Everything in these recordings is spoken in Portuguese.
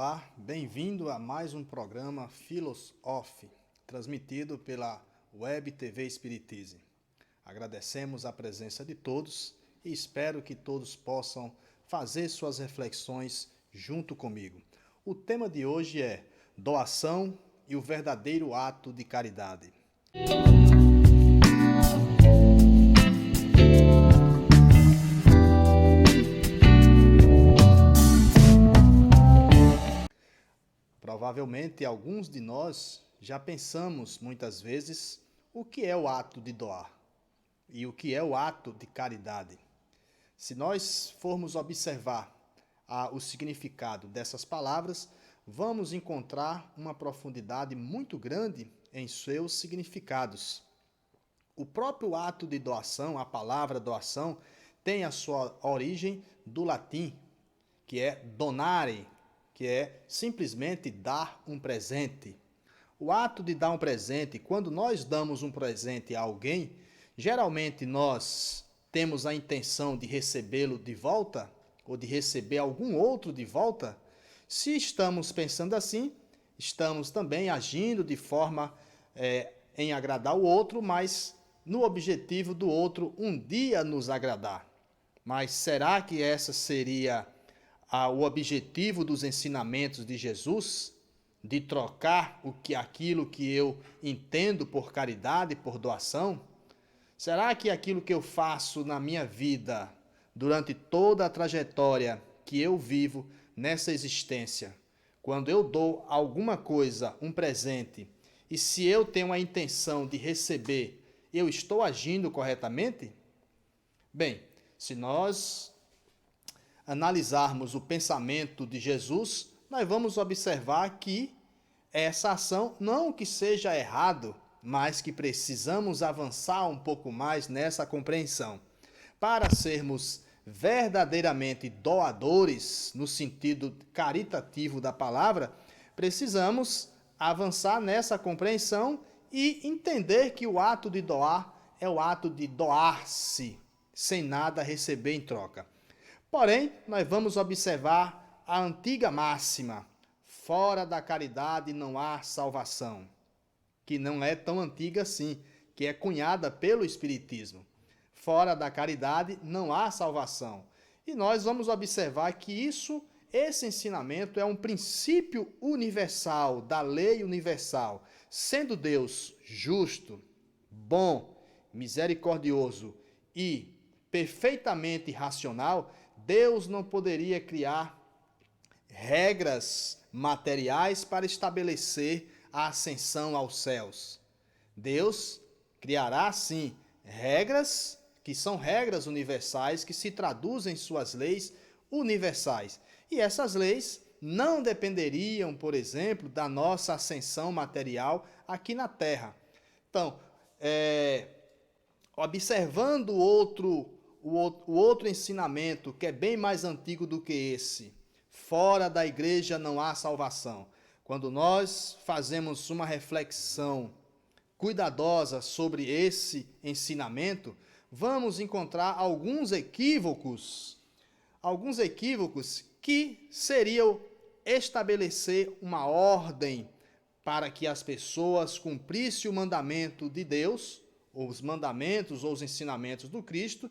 Olá, bem-vindo a mais um programa Philos Off, transmitido pela Web TV Espiritismo. Agradecemos a presença de todos e espero que todos possam fazer suas reflexões junto comigo. O tema de hoje é doação e o verdadeiro ato de caridade. Provavelmente alguns de nós já pensamos muitas vezes o que é o ato de doar e o que é o ato de caridade. Se nós formos observar o significado dessas palavras, vamos encontrar uma profundidade muito grande em seus significados. O próprio ato de doação, a palavra doação, tem a sua origem do latim, que é donare, que é simplesmente dar um presente. O ato de dar um presente, quando nós damos um presente a alguém, geralmente nós temos a intenção de recebê-lo de volta, ou de receber algum outro de volta. Se estamos pensando assim, estamos também agindo de forma em agradar o outro, mas no objetivo do outro um dia nos agradar. Mas será que essa seria o objetivo dos ensinamentos de Jesus, de trocar aquilo que eu entendo por caridade, por doação? Será que aquilo que eu faço na minha vida, durante toda a trajetória que eu vivo nessa existência, quando eu dou alguma coisa, um presente, e se eu tenho a intenção de receber, eu estou agindo corretamente? Bem, se nós analisarmos o pensamento de Jesus, nós vamos observar que essa ação, não que seja errado, mas que precisamos avançar um pouco mais nessa compreensão. Para sermos verdadeiramente doadores, no sentido caritativo da palavra, precisamos avançar nessa compreensão e entender que o ato de doar é o ato de doar-se, sem nada receber em troca. Porém, nós vamos observar a antiga máxima: fora da caridade não há salvação, que não é tão antiga assim, que é cunhada pelo Espiritismo. Fora da caridade não há salvação. E nós vamos observar que esse ensinamento é um princípio universal, da lei universal. Sendo Deus justo, bom, misericordioso e perfeitamente racional, Deus não poderia criar regras materiais para estabelecer a ascensão aos céus. Deus criará, sim, regras que são regras universais, que se traduzem em suas leis universais. E essas leis não dependeriam, por exemplo, da nossa ascensão material aqui na Terra. Então, observando o outro ensinamento, que é bem mais antigo do que esse, fora da igreja não há salvação. Quando nós fazemos uma reflexão cuidadosa sobre esse ensinamento, vamos encontrar alguns equívocos que seriam estabelecer uma ordem para que as pessoas cumprissem o mandamento de Deus, os mandamentos ou os ensinamentos do Cristo.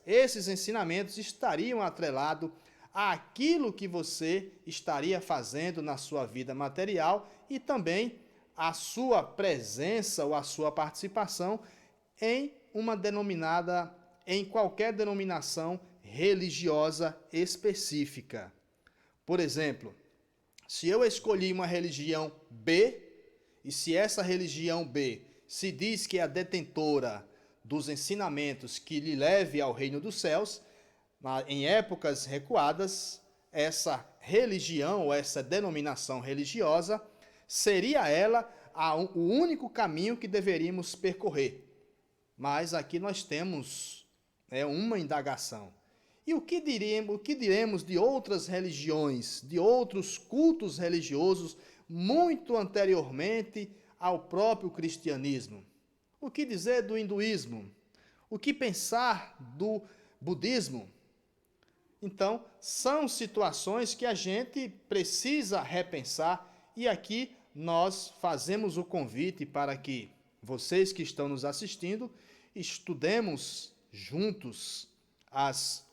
Esses ensinamentos estariam atrelados àquilo que você estaria fazendo na sua vida material e também a sua presença ou a sua participação em qualquer denominação religiosa específica. Por exemplo, se eu escolhi uma religião B, e se essa religião B se diz que é a detentora dos ensinamentos que lhe leve ao reino dos céus, em épocas recuadas, essa religião ou essa denominação religiosa seria ela o único caminho que deveríamos percorrer. Mas aqui nós temos uma indagação. E o que diremos de outras religiões, de outros cultos religiosos muito anteriormente ao próprio cristianismo? O que dizer do hinduísmo? O que pensar do budismo? Então, são situações que a gente precisa repensar e aqui nós fazemos o convite para que vocês que estão nos assistindo estudemos juntos as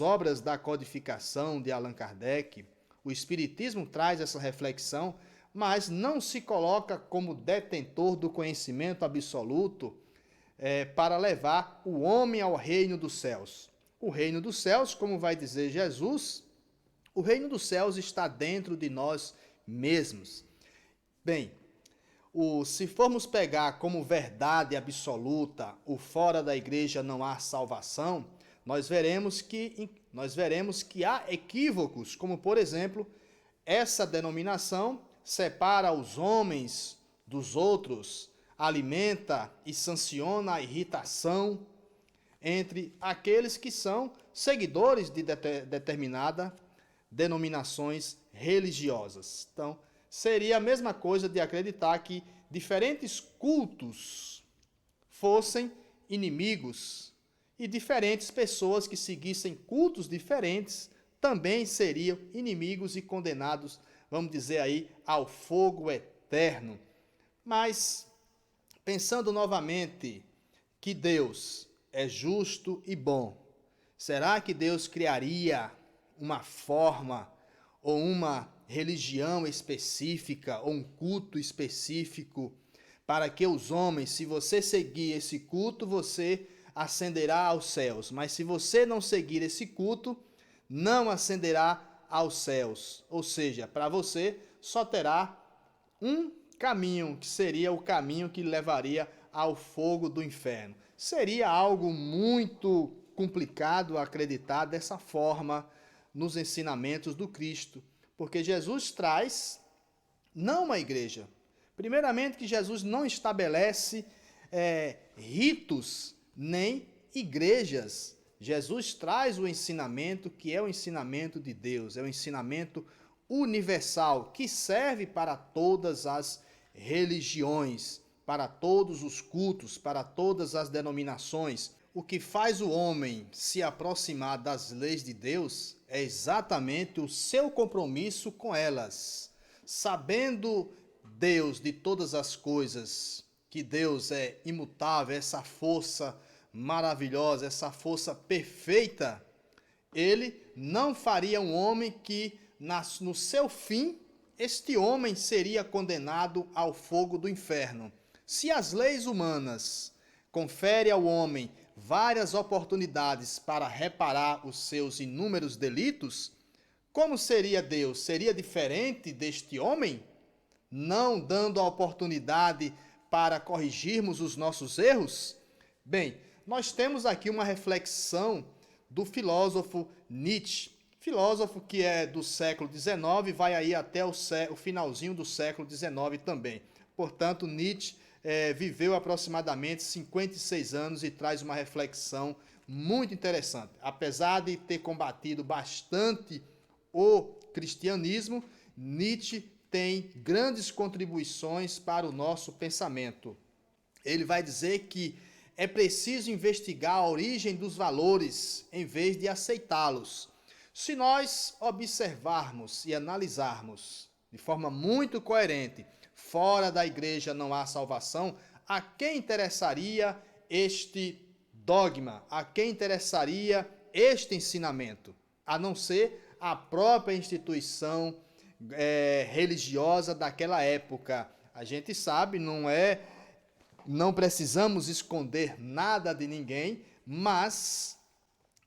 obras da codificação de Allan Kardec. O Espiritismo traz essa reflexão, mas não se coloca como detentor do conhecimento absoluto para levar o homem ao reino dos céus. O reino dos céus, como vai dizer Jesus, o reino dos céus está dentro de nós mesmos. Bem, se formos pegar como verdade absoluta o fora da igreja não há salvação, nós veremos que há equívocos, como por exemplo, essa denominação separa os homens dos outros, alimenta e sanciona a irritação entre aqueles que são seguidores de determinada denominações religiosas. Então, seria a mesma coisa de acreditar que diferentes cultos fossem inimigos e diferentes pessoas que seguissem cultos diferentes também seriam inimigos e condenados, vamos dizer aí, ao fogo eterno. Mas, pensando novamente que Deus é justo e bom, será que Deus criaria uma forma ou uma religião específica ou um culto específico para que os homens, se você seguir esse culto, você ascenderá aos céus, mas se você não seguir esse culto, não ascenderá aos céus? Ou seja, para você só terá um caminho, que seria o caminho que levaria ao fogo do inferno. Seria algo muito complicado acreditar dessa forma nos ensinamentos do Cristo, porque Jesus traz não uma igreja. Primeiramente que Jesus não estabelece ritos nem igrejas. Jesus traz o ensinamento que é o ensinamento de Deus, é o ensinamento universal, que serve para todas as religiões, para todos os cultos, para todas as denominações. O que faz o homem se aproximar das leis de Deus é exatamente o seu compromisso com elas. Sabendo Deus de todas as coisas, que Deus é imutável, essa força maravilhosa, essa força perfeita, ele não faria um homem que, no seu fim, este homem seria condenado ao fogo do inferno. Se as leis humanas conferem ao homem várias oportunidades para reparar os seus inúmeros delitos, como seria Deus? Seria diferente deste homem? Não dando a oportunidade para corrigirmos os nossos erros? Bem, nós temos aqui uma reflexão do filósofo Nietzsche, filósofo que é do século XIX, vai aí até o finalzinho do século XIX também. Portanto, Nietzsche viveu aproximadamente 56 anos e traz uma reflexão muito interessante. Apesar de ter combatido bastante o cristianismo, Nietzsche tem grandes contribuições para o nosso pensamento. Ele vai dizer que é preciso investigar a origem dos valores em vez de aceitá-los. Se nós observarmos e analisarmos de forma muito coerente, fora da igreja não há salvação, a quem interessaria este dogma? A quem interessaria este ensinamento? A não ser a própria instituição religiosa daquela época. A gente sabe, não precisamos esconder nada de ninguém, mas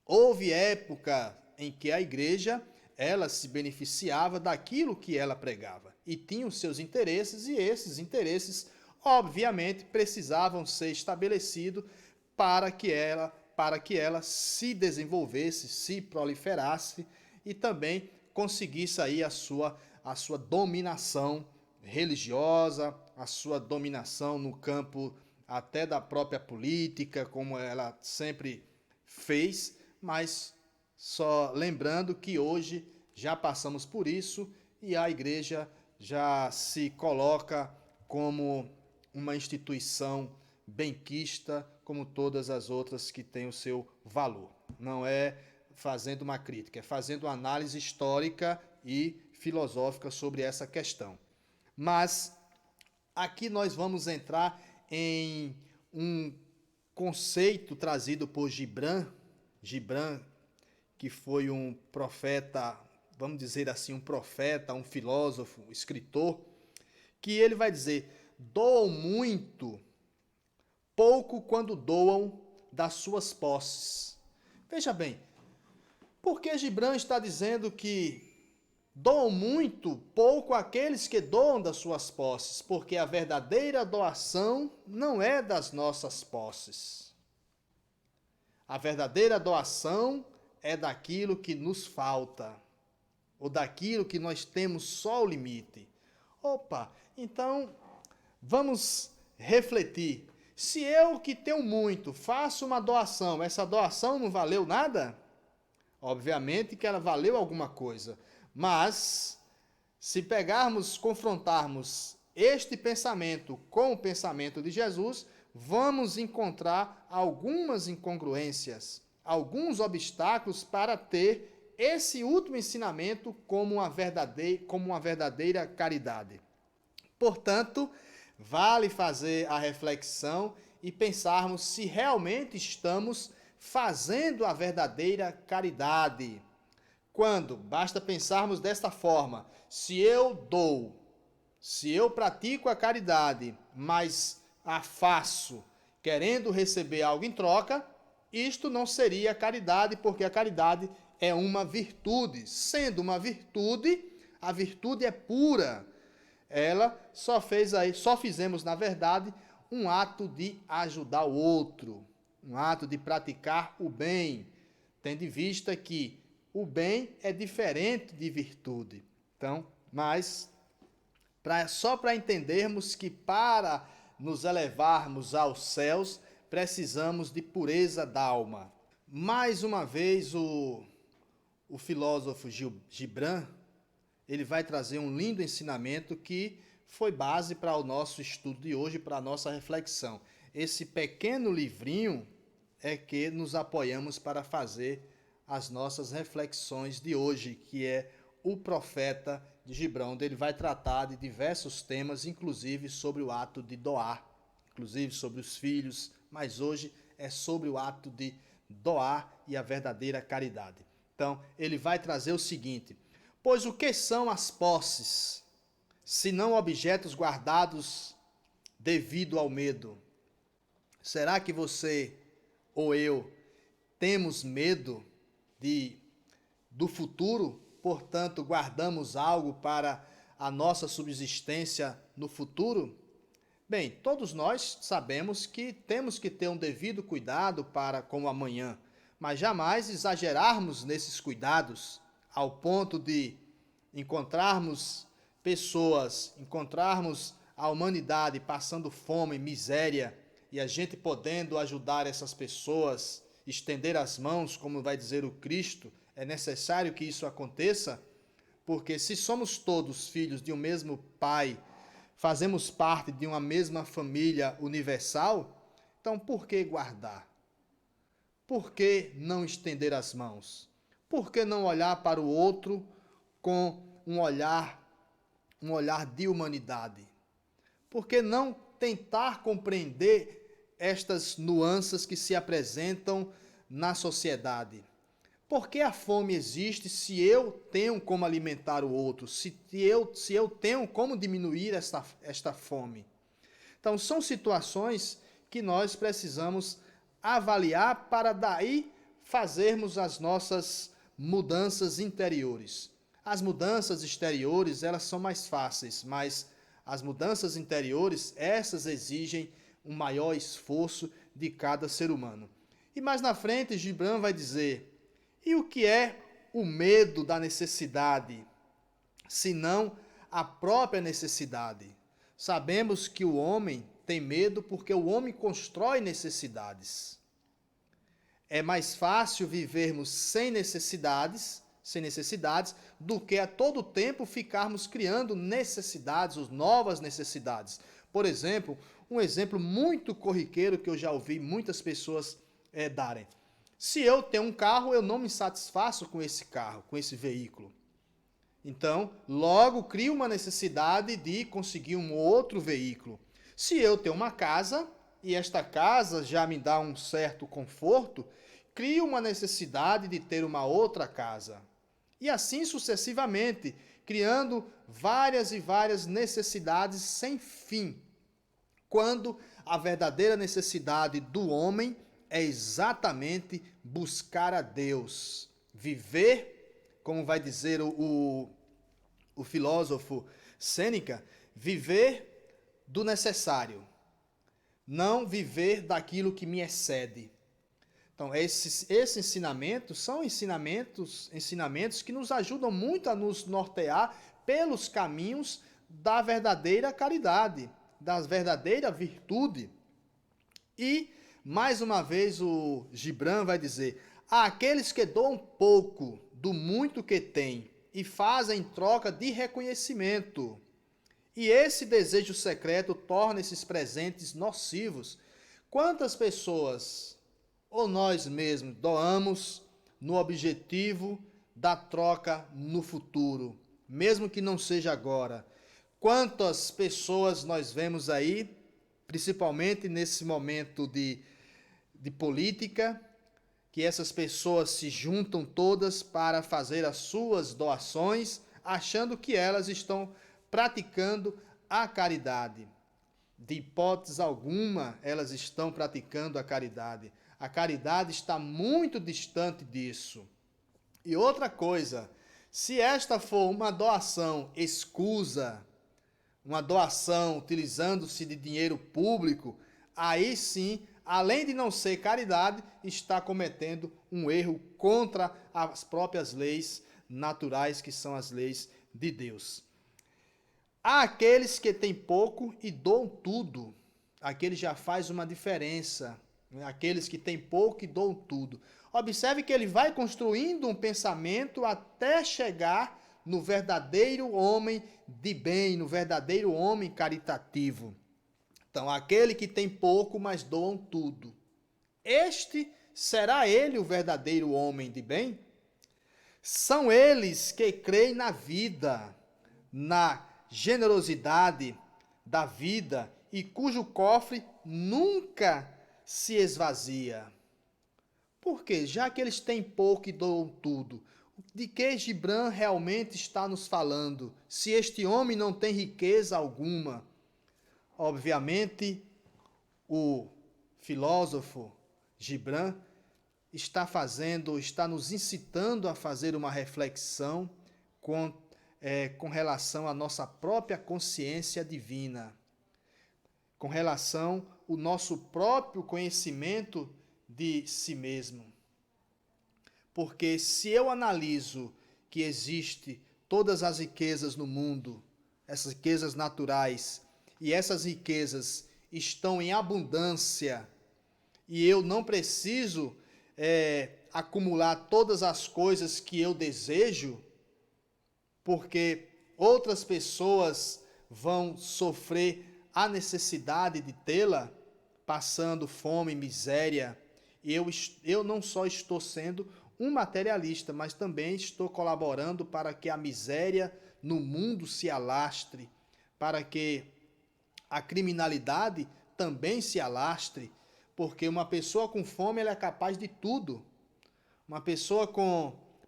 houve época em que a igreja ela se beneficiava daquilo que ela pregava e tinha os seus interesses, e esses interesses, obviamente, precisavam ser estabelecidos para que ela se desenvolvesse, se proliferasse e também conseguisse aí a sua dominação religiosa, a sua dominação no campo até da própria política, como ela sempre fez, mas só lembrando que hoje já passamos por isso e a igreja já se coloca como uma instituição benquista, como todas as outras que têm o seu valor. Não é fazendo uma crítica, é fazendo uma análise histórica e filosófica sobre essa questão. Mas aqui nós vamos entrar em um conceito trazido por Gibran, que foi um profeta, vamos dizer assim, um profeta, um filósofo, um escritor, que ele vai dizer: doam muito, pouco quando doam das suas posses. Veja bem, por que Gibran está dizendo que doam muito, pouco aqueles que doam das suas posses? Porque a verdadeira doação não é das nossas posses. A verdadeira doação é daquilo que nos falta, ou daquilo que nós temos só o limite. Opa, então vamos refletir. Se eu que tenho muito faço uma doação, essa doação não valeu nada? Obviamente que ela valeu alguma coisa, mas se pegarmos, confrontarmos este pensamento com o pensamento de Jesus, vamos encontrar algumas incongruências, alguns obstáculos para ter esse último ensinamento como uma verdadeira caridade. Portanto, vale fazer a reflexão e pensarmos se realmente estamos fazendo a verdadeira caridade. Quando basta pensarmos desta forma: se eu dou, se eu pratico a caridade, mas a faço querendo receber algo em troca, isto não seria caridade, porque a caridade é uma virtude. Sendo uma virtude, a virtude é pura. Ela só fizemos, na verdade, um ato de ajudar o outro, um ato de praticar o bem, tendo em vista que o bem é diferente de virtude. Então, mas só para entendermos que para nos elevarmos aos céus, precisamos de pureza da alma. Mais uma vez, o filósofo Gibran, ele vai trazer um lindo ensinamento que foi base para o nosso estudo de hoje, para a nossa reflexão. Esse pequeno livrinho é que nos apoiamos para fazer as nossas reflexões de hoje, que é o Profeta de Gibran, onde ele vai tratar de diversos temas, inclusive sobre o ato de doar, inclusive sobre os filhos, mas hoje é sobre o ato de doar e a verdadeira caridade. Então, ele vai trazer o seguinte: pois o que são as posses, senão objetos guardados devido ao medo? Será que você ou eu temos medo do futuro, portanto, guardamos algo para a nossa subsistência no futuro? Bem, todos nós sabemos que temos que ter um devido cuidado para com o amanhã, mas jamais exagerarmos nesses cuidados ao ponto de encontrarmos pessoas, encontrarmos a humanidade passando fome, miséria, e a gente podendo ajudar essas pessoas, estender as mãos, como vai dizer o Cristo. É necessário que isso aconteça, porque se somos todos filhos de um mesmo Pai, fazemos parte de uma mesma família universal, então por que guardar? Por que não estender as mãos? Por que não olhar para o outro com um olhar de humanidade? Por que não tentar compreender estas nuances que se apresentam na sociedade? Por que a fome existe se eu tenho como alimentar o outro, se eu tenho como diminuir esta fome? Então, são situações que nós precisamos avaliar para daí fazermos as nossas mudanças interiores. As mudanças exteriores, elas são mais fáceis, mas as mudanças interiores, essas exigem um maior esforço de cada ser humano. E mais na frente, Gibran vai dizer: e o que é o medo da necessidade, senão a própria necessidade? Sabemos que o homem tem medo porque o homem constrói necessidades. É mais fácil vivermos sem necessidades, do que a todo tempo ficarmos criando necessidades, novas necessidades. Por exemplo, um exemplo muito corriqueiro que eu já ouvi muitas pessoas darem. Se eu tenho um carro, eu não me satisfaço com esse carro, com esse veículo. Então, logo crio uma necessidade de conseguir um outro veículo. Se eu tenho uma casa e esta casa já me dá um certo conforto, crio uma necessidade de ter uma outra casa. E assim sucessivamente, criando várias e várias necessidades sem fim. Quando a verdadeira necessidade do homem é exatamente buscar a Deus, viver, como vai dizer o filósofo Sêneca, viver do necessário, não viver daquilo que me excede. Então, esses ensinamentos são ensinamentos que nos ajudam muito a nos nortear pelos caminhos da verdadeira caridade, da verdadeira virtude. E, mais uma vez, o Gibran vai dizer: aqueles que doam pouco do muito que têm e fazem troca de reconhecimento. E esse desejo secreto torna esses presentes nocivos. Quantas pessoas, ou nós mesmos, doamos no objetivo da troca no futuro, mesmo que não seja agora? Quantas pessoas nós vemos aí, principalmente nesse momento de política, que essas pessoas se juntam todas para fazer as suas doações, achando que elas estão praticando a caridade. De hipótese alguma, elas estão praticando a caridade. A caridade está muito distante disso. E outra coisa, se esta for uma doação escusa, uma doação utilizando-se de dinheiro público, aí sim, além de não ser caridade, está cometendo um erro contra as próprias leis naturais, que são as leis de Deus. Há aqueles que têm pouco e doam tudo. Aquele já faz uma diferença. Aqueles que têm pouco e doam tudo. Observe que ele vai construindo um pensamento até chegar no verdadeiro homem de bem, no verdadeiro homem caritativo. Então, aquele que tem pouco, mas doam tudo. Este será ele o verdadeiro homem de bem? São eles que creem na vida, na generosidade da vida e cujo cofre nunca se esvazia. Por quê? Já que eles têm pouco e doam tudo, de que Gibran realmente está nos falando? Se este homem não tem riqueza alguma? Obviamente, o filósofo Gibran está nos incitando a fazer uma reflexão com relação à nossa própria consciência divina, com relação ao nosso próprio conhecimento de si mesmo. Porque se eu analiso que existe todas as riquezas no mundo, essas riquezas naturais, e essas riquezas estão em abundância, e eu não preciso acumular todas as coisas que eu desejo, porque outras pessoas vão sofrer a necessidade de tê-la, passando fome, miséria, e eu não só estou sendo um materialista, mas também estou colaborando para que a miséria no mundo se alastre, para que a criminalidade também se alastre, porque uma pessoa com fome ela é capaz de tudo. Uma pessoa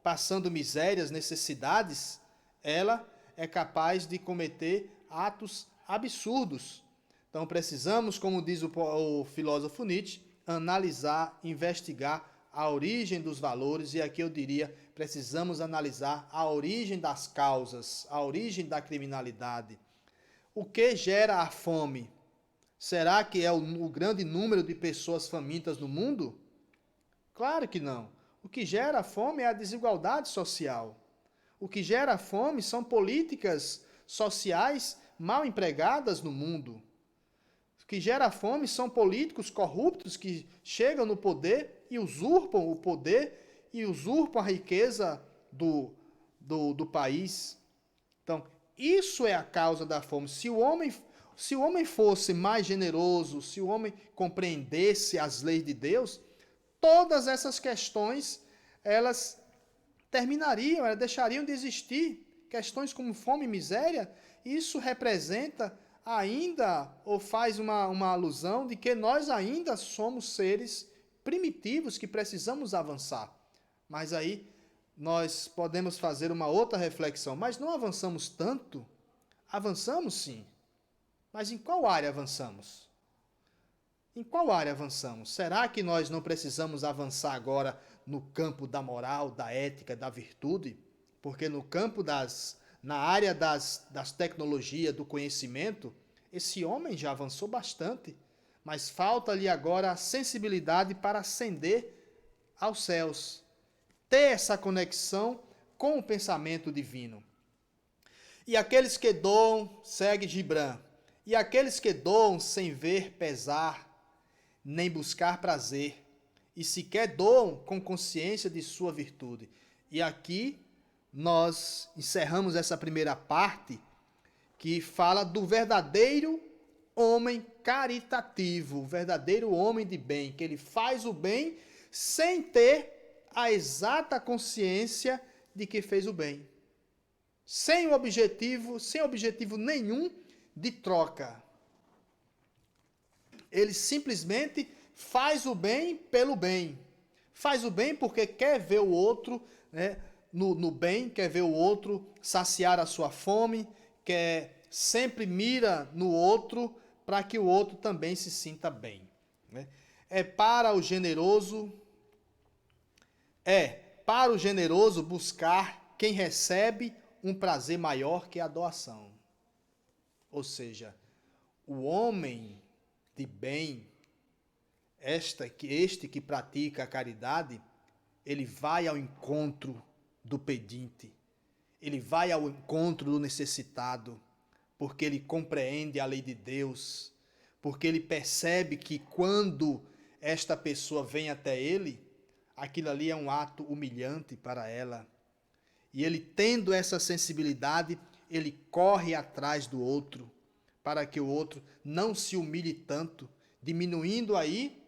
passando misérias, necessidades, ela é capaz de cometer atos absurdos. Então precisamos, como diz o filósofo Nietzsche, analisar, investigar a origem dos valores, e aqui eu diria, precisamos analisar a origem das causas, a origem da criminalidade. O que gera a fome? Será que é o grande número de pessoas famintas no mundo? Claro que não. O que gera a fome é a desigualdade social. O que gera a fome são políticas sociais mal empregadas no mundo. O que gera a fome são políticos corruptos que chegam no poder e usurpam o poder e usurpam a riqueza do país. Então, isso é a causa da fome. Se o homem fosse mais generoso, se o homem compreendesse as leis de Deus, todas essas questões, elas terminariam, elas deixariam de existir. Questões como fome e miséria, isso representa ainda, ou faz uma alusão de que nós ainda somos seres primitivos que precisamos avançar. Mas aí nós podemos fazer uma outra reflexão. Mas não avançamos tanto? Avançamos sim. Mas em qual área avançamos? Em qual área avançamos? Será que nós não precisamos avançar agora no campo da moral, da ética, da virtude? Porque no campo na área das tecnologias, do conhecimento, esse homem já avançou bastante. Mas falta-lhe agora a sensibilidade para ascender aos céus. Ter essa conexão com o pensamento divino. E aqueles que doam, segue Gibran, e aqueles que doam sem ver pesar, nem buscar prazer, e sequer doam com consciência de sua virtude. E aqui nós encerramos essa primeira parte, que fala do verdadeiro homem caritativo, o verdadeiro homem de bem, que ele faz o bem sem ter a exata consciência de que fez o bem. Sem objetivo nenhum de troca. Ele simplesmente faz o bem pelo bem. Faz o bem porque quer ver o outro, né, no bem, quer ver o outro saciar a sua fome, quer sempre mira no outro para que o outro também se sinta bem. Né? Para o generoso buscar quem recebe um prazer maior que a doação. Ou seja, o homem de bem, este que pratica a caridade, ele vai ao encontro do pedinte, ele vai ao encontro do necessitado, porque ele compreende a lei de Deus, porque ele percebe que quando esta pessoa vem até ele, aquilo ali é um ato humilhante para ela. E ele, tendo essa sensibilidade, ele corre atrás do outro, para que o outro não se humilhe tanto, diminuindo aí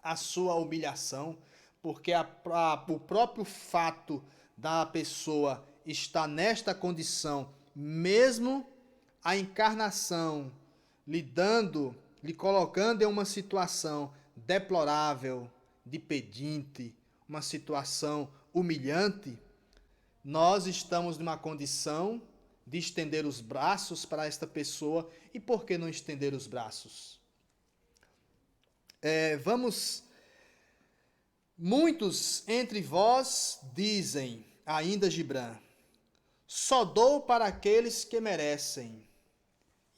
a sua humilhação, porque o próprio fato da pessoa estar nesta condição, mesmo a encarnação lhe colocando em uma situação deplorável, de pedinte, uma situação humilhante, nós estamos numa condição de estender os braços para esta pessoa. E por que não estender os braços? Muitos entre vós dizem, ainda Gibran, só dou para aqueles que merecem.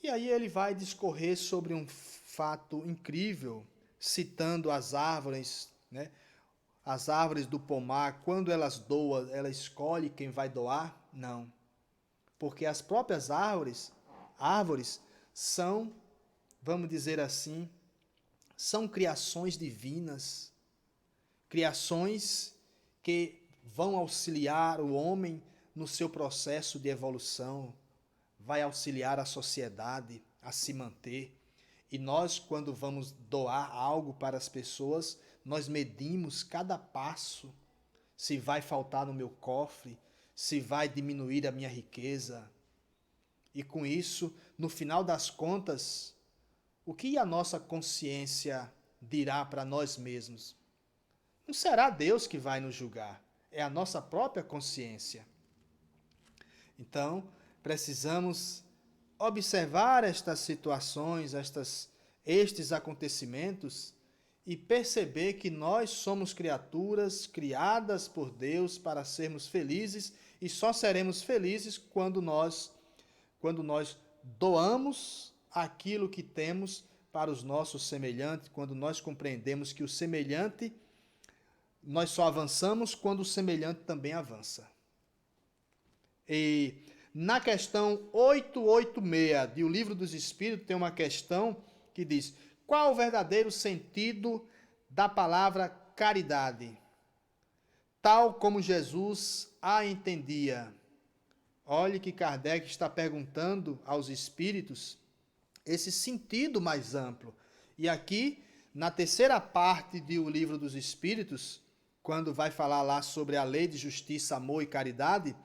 E aí ele vai discorrer sobre um fato incrível, citando as árvores, né? As árvores do pomar, quando elas doam, ela escolhe quem vai doar? Não. Porque as próprias árvores são, vamos dizer assim, são criações divinas, criações que vão auxiliar o homem no seu processo de evolução, vai auxiliar a sociedade a se manter. E nós, quando vamos doar algo para as pessoas, nós medimos cada passo, se vai faltar no meu cofre, se vai diminuir a minha riqueza. E com isso, no final das contas, o que a nossa consciência dirá para nós mesmos? Não será Deus que vai nos julgar, é a nossa própria consciência. Então, precisamos observar estas situações, estes acontecimentos e perceber que nós somos criaturas criadas por Deus para sermos felizes e só seremos felizes quando nós doamos aquilo que temos para os nossos semelhantes, quando nós compreendemos que o semelhante, nós só avançamos quando o semelhante também avança. E na questão 886 do Livro dos Espíritos tem uma questão que diz: qual o verdadeiro sentido da palavra caridade, tal como Jesus a entendia? Olhe que Kardec está perguntando aos espíritos esse sentido mais amplo. E aqui na terceira parte do Livro dos Espíritos, quando vai falar lá sobre a lei de justiça, amor e caridade,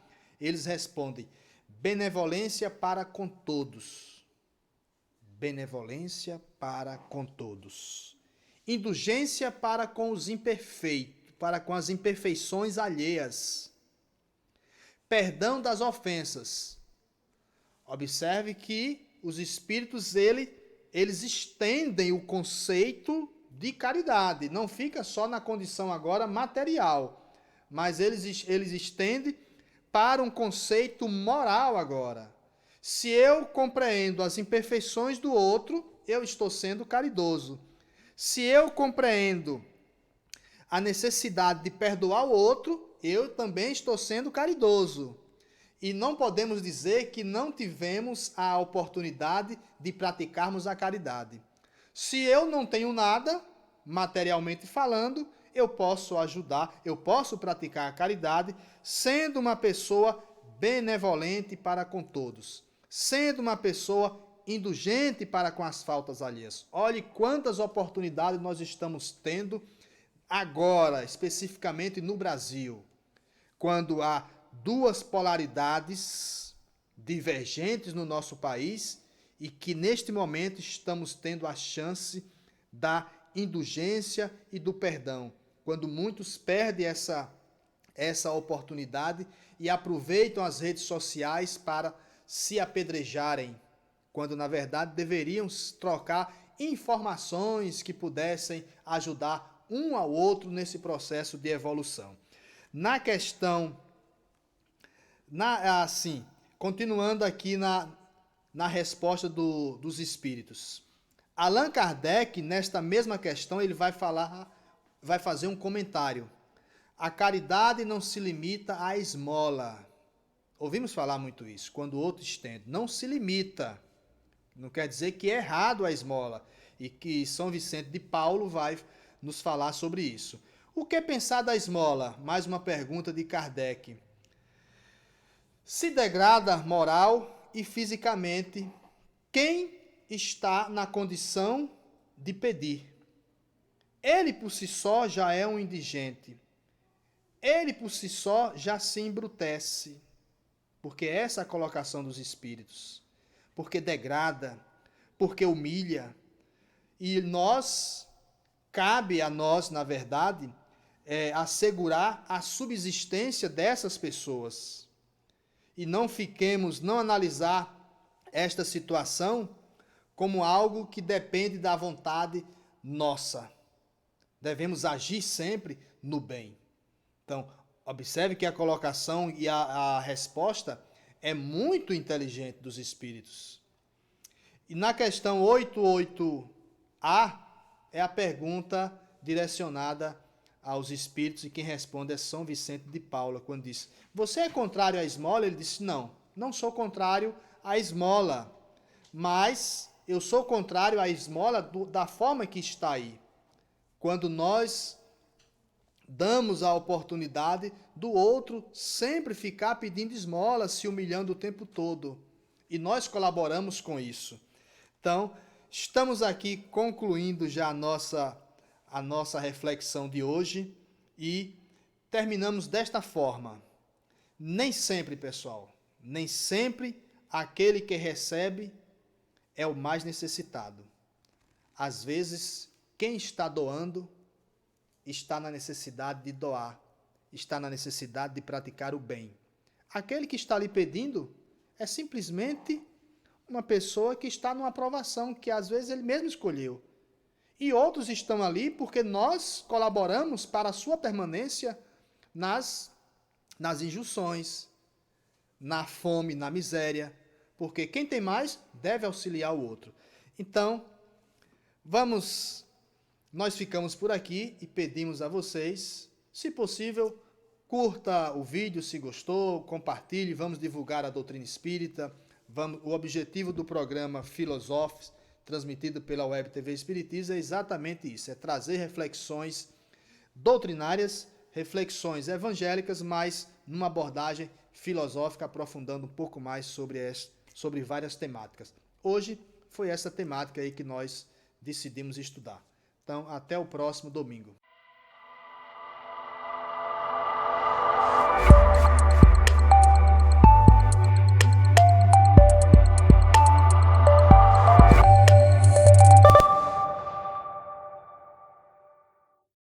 eles respondem: benevolência para com todos. Benevolência para com todos. Indulgência para com os imperfeitos, para com as imperfeições alheias. Perdão das ofensas. Observe que os espíritos, eles estendem o conceito de caridade. Não fica só na condição agora material, mas eles estendem para um conceito moral agora. Se eu compreendo as imperfeições do outro, eu estou sendo caridoso. Se eu compreendo a necessidade de perdoar o outro, eu também estou sendo caridoso. E não podemos dizer que não tivemos a oportunidade de praticarmos a caridade. Se eu não tenho nada, materialmente falando, eu posso ajudar, eu posso praticar a caridade, sendo uma pessoa benevolente para com todos, sendo uma pessoa indulgente para com as faltas alheias. Olhe quantas oportunidades nós estamos tendo agora, especificamente no Brasil, quando há duas polaridades divergentes no nosso país e que neste momento estamos tendo a chance da indulgência e do perdão, quando muitos perdem essa oportunidade e aproveitam as redes sociais para se apedrejarem, quando na verdade deveriam trocar informações que pudessem ajudar um ao outro nesse processo de evolução. Na questão, continuando aqui na resposta dos espíritos, Allan Kardec, nesta mesma questão, ele vai fazer um comentário. A caridade não se limita à esmola. Ouvimos falar muito isso, quando o outro estende. Não se limita. Não quer dizer que é errado a esmola. E que São Vicente de Paulo vai nos falar sobre isso. O que pensar da esmola? Mais uma pergunta de Kardec. Se degrada moral e fisicamente quem está na condição de pedir. Ele por si só já é um indigente. Ele por si só já se embrutece. Porque essa é a colocação dos espíritos. Porque degrada, porque humilha. E cabe a nós, na verdade, assegurar a subsistência dessas pessoas. E não analisar esta situação como algo que depende da vontade nossa. Devemos agir sempre no bem. Então, observe que a colocação e a resposta é muito inteligente dos espíritos. E na questão 88A, é a pergunta direcionada aos espíritos, e quem responde é São Vicente de Paula, quando diz: você é contrário à esmola? Ele disse: não sou contrário à esmola, mas eu sou contrário à esmola da forma que está aí. Quando nós damos a oportunidade do outro sempre ficar pedindo esmola, se humilhando o tempo todo. E nós colaboramos com isso. Então, estamos aqui concluindo já a nossa reflexão de hoje e terminamos desta forma. Nem sempre, pessoal, nem sempre aquele que recebe é o mais necessitado. Às vezes, quem está doando está na necessidade de doar, está na necessidade de praticar o bem. Aquele que está lhe pedindo é simplesmente uma pessoa que está numa aprovação que às vezes ele mesmo escolheu. E outros estão ali porque nós colaboramos para a sua permanência nas injunções, na fome, na miséria, porque quem tem mais deve auxiliar o outro. Então, nós ficamos por aqui e pedimos a vocês, se possível, curta o vídeo se gostou, compartilhe, vamos divulgar a doutrina espírita. O objetivo do programa Filosóficos, transmitido pela Web TV Espiritismo, é exatamente isso, é trazer reflexões doutrinárias, reflexões evangélicas, mas numa abordagem filosófica, aprofundando um pouco mais sobre várias temáticas. Hoje foi essa temática aí que nós decidimos estudar. Então, até o próximo domingo.